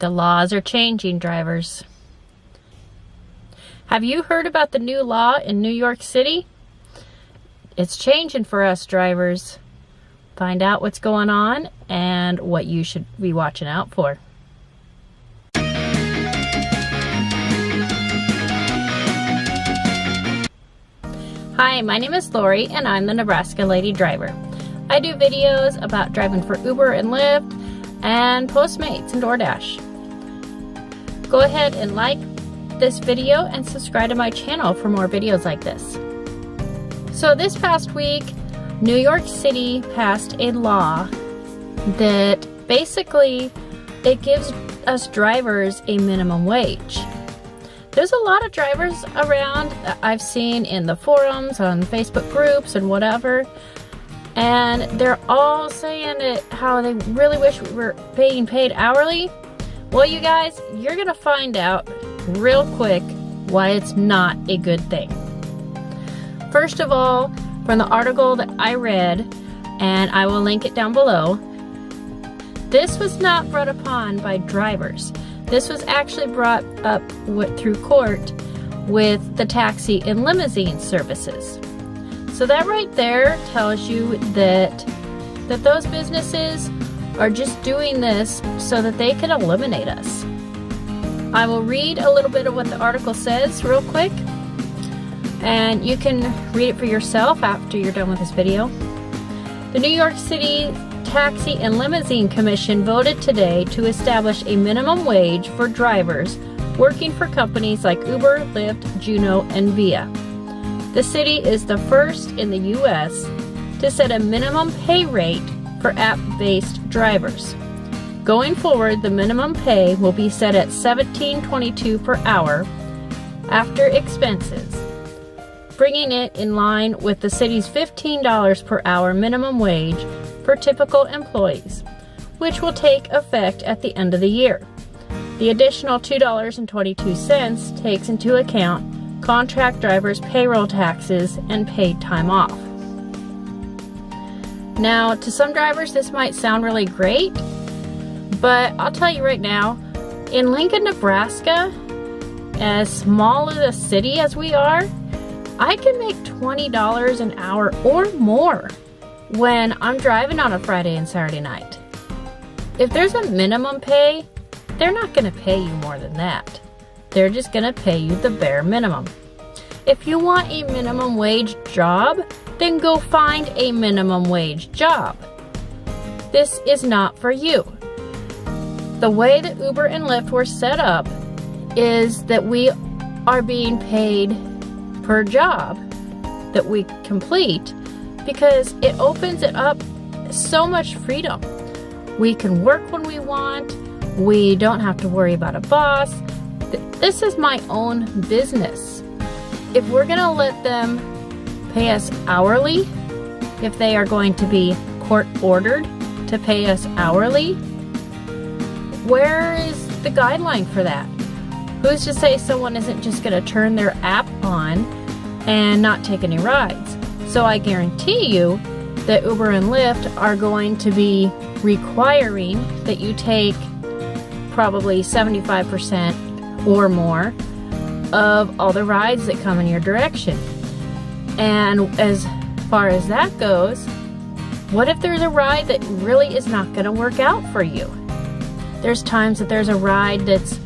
The laws are changing, drivers. Have you heard about the new law in New York City? It's changing for us drivers. Find out what's going on and what you should be watching out for. Hi, my name is Lori and I'm the Nebraska Lady Driver. I do videos about driving for Uber and Lyft and Postmates and DoorDash. Go ahead and like this video and subscribe to my channel for more videos like this. So this past week, New York City passed a law that basically it gives us drivers a minimum wage. There's a lot of drivers around that I've seen in the forums, on Facebook groups and whatever, and they're all saying how they really wish we were being paid hourly. Well, you guys, you're gonna find out real quick why it's not a good thing. First of all, from the article that I read, and I will link it down below, this was not brought upon by drivers. This was actually brought up through court with the taxi and limousine services. So that right there tells you that those businesses are just doing this so that they can eliminate us. I will read a little bit of what the article says real quick, and you can read it for yourself after you're done with this video. The New York City Taxi and Limousine Commission voted today to establish a minimum wage for drivers working for companies like Uber, Lyft, Juno, and Via. The city is the first in the U.S. to set a minimum pay rate for app-based drivers. Going forward, the minimum pay will be set at $17.22 per hour after expenses, bringing it in line with the city's $15 per hour minimum wage for typical employees, which will take effect at the end of the year. The additional $2.22 takes into account contract drivers' payroll taxes and paid time off. Now, to some drivers, this might sound really great, but I'll tell you right now, in Lincoln, Nebraska, as small of a city as we are, I can make $20 an hour or more when I'm driving on a Friday and Saturday night. If there's a minimum pay, they're not going to pay you more than that. They're just going to pay you the bare minimum. If you want a minimum wage job, then go find a minimum wage job. This is not for you. The way that Uber and Lyft were set up is that we are being paid per job that we complete, because it opens it up so much freedom. We can work when we want. We don't have to worry about a boss. This is my own business. If we're gonna let them pay us hourly, if they are going to be court ordered to pay us hourly, where is the guideline for that? Who's to say someone isn't just gonna turn their app on and not take any rides? So I guarantee you that Uber and Lyft are going to be requiring that you take probably 75% or more of all the rides that come in your direction. And as far as that goes, what if there's a ride that really is not going to work out for you? There's times that there's a ride that's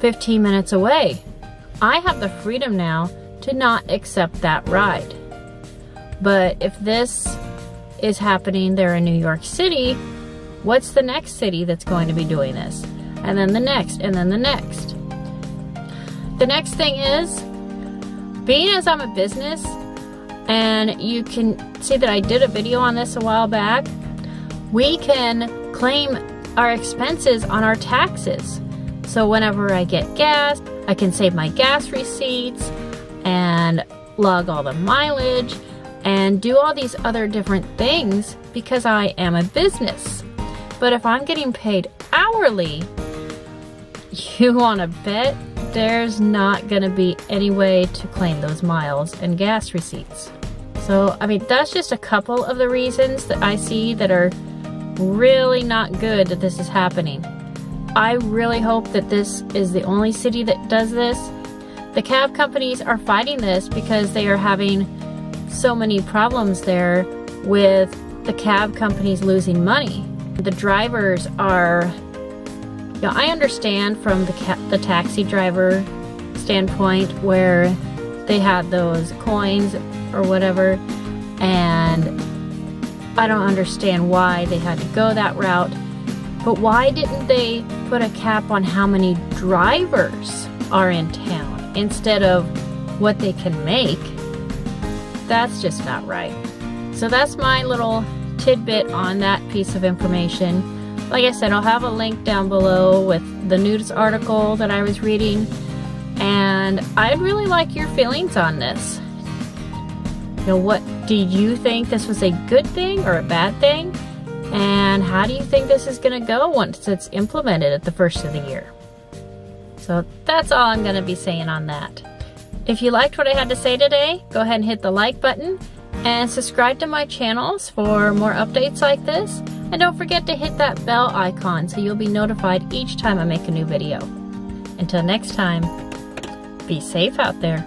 15 minutes away. I have the freedom now to not accept that ride. But if this is happening there in New York City, what's the next city that's going to be doing this? And then the next, and then the next. The next thing is, being as I'm a business, and you can see that I did a video on this a while back, we can claim our expenses on our taxes. So whenever I get gas, I can save my gas receipts and log all the mileage and do all these other different things because I am a business. But if I'm getting paid hourly, you want to bet there's not going to be any way to claim those miles and gas receipts. So, I mean, that's just a couple of the reasons that I see that are really not good that this is happening. I really hope that this is the only city that does this. The cab companies are fighting this because they are having so many problems there with the cab companies losing money. The drivers are, you know, I understand from the taxi driver standpoint where they had those coins or whatever, and I don't understand why they had to go that route. But why didn't they put a cap on how many drivers are in town instead of what they can make? That's just not right. So that's my little tidbit on that piece of information. Like I said, I'll have a link down below with the news article that I was reading, and I'd really like your feelings on this. You know, what do you think? This was a good thing or a bad thing? And how do you think this is going to go once it's implemented at the first of the year? So that's all I'm going to be saying on that. If you liked what I had to say today, go ahead and hit the like button and subscribe to my channels for more updates like this. And don't forget to hit that bell icon so you'll be notified each time I make a new video. Until next time, be safe out there.